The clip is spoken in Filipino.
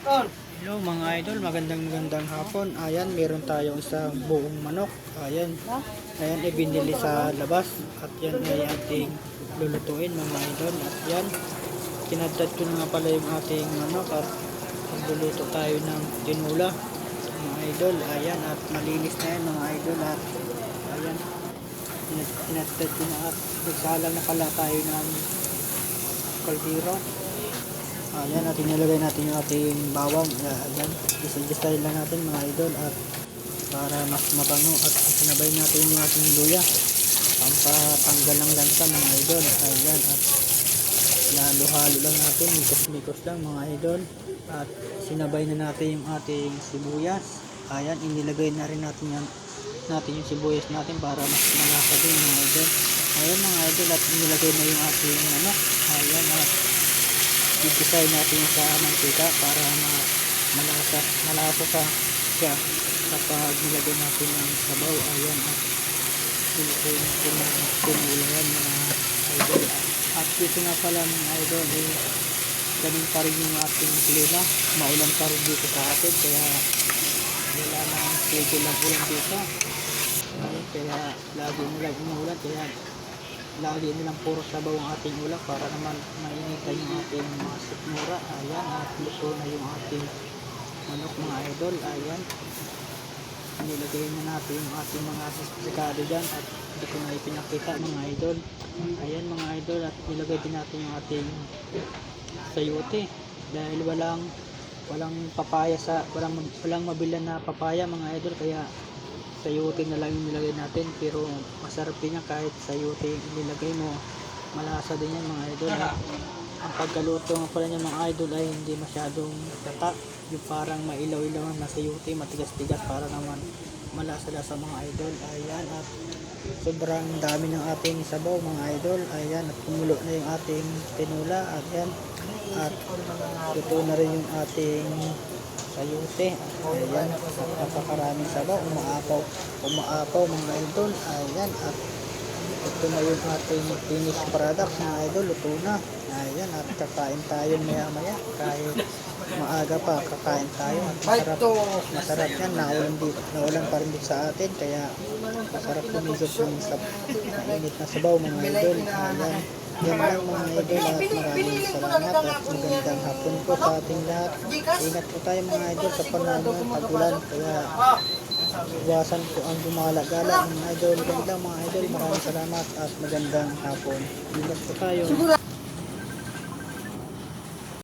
Hello mga idol, magandang hapon. Ayan, meron tayong isang buong manok. Ayan, ibinili sa labas. At yan ay ating lulutuin mga idol. At yan, kinadad ko na nga pala yung ating manok. At magluluto tayo ng tinula mga idol. Ayan, at malinis na yan mga idol. At ayan, kinadad ko na at nagsalang na pala tayo ng kaldero. Ayan, at inilagay natin yung ating bawang. Ayan, isa-isahin lang natin mga idol at para mas mabango, at sinabay natin yung ating luya pampatanggal ng lansa mga idol. Ayan, at halo-halo lang natin, mikos-mikos lang mga idol, at sinabay na natin yung ating sibuyas. Ayan, inilagay na rin natin yung sibuyas natin para mas malasa din mga idol. Ayan mga idol, at inilagay na yung ating manok. Ayan, at ipisay natin sa mantika para malasa siya kapag nilagay natin ng sabaw. Ayan, at ilagay natin ng tinulayan mga idol. At dito nga pala mga idol, ganun pa rin yung ating klima, maulan pa rin dito sa atin, kaya wala nang schedule ng ulan dito. Kaya lagi nilang umulan, kaya lagi nilang puro sabaw ang ating ulam para naman mainitan yung ating mga sikmura. Ayan, at luto na yung ating manok mga idol. Ayan, nilagay na natin yung ating mga sikado dyan, at hindi ko na ipinakita mga idol. Ayan mga idol, at nilagay din natin yung ating sayote dahil walang papaya walang mabilan na papaya mga idol, kaya sayote na lang yung nilagay natin. Pero masarap din yan kahit sayote nilagay mo, malasa din yan mga idol. Ang pagkaluto nga pala niya mga idol ay hindi masyadong tata, yung parang mailaw-ilaw na sayote, matigas-tigas para naman malasa-lasa mga idol. Ayan, at sobrang dami ng ating sabaw mga idol. Ayan, at kumulo na yung ating tinula. Ayan, at luto na rin yung ating sayote. Ayan, at napakaraming sabaw, umaapaw mga idol. Ayan, at ito na yung ating finished product mga idol, luto na. Ayan, at kakain tayo maya kahit maaga pa, kakain tayo. At masarap yan, naulan pa rin dito sa atin, kaya masarap kumigos ng mainit na sabaw mga idol. Ayan, yan lang mga idol, at maraming salamat at magandang hapon po sa ating lahat. Ingat po tayo mga idol sa panahon ng tag-ulan, kaya iwasan po ang gumala-gala mga idol. Yan lang mga idol, maraming salamat at magandang hapon. Ingat po tayo.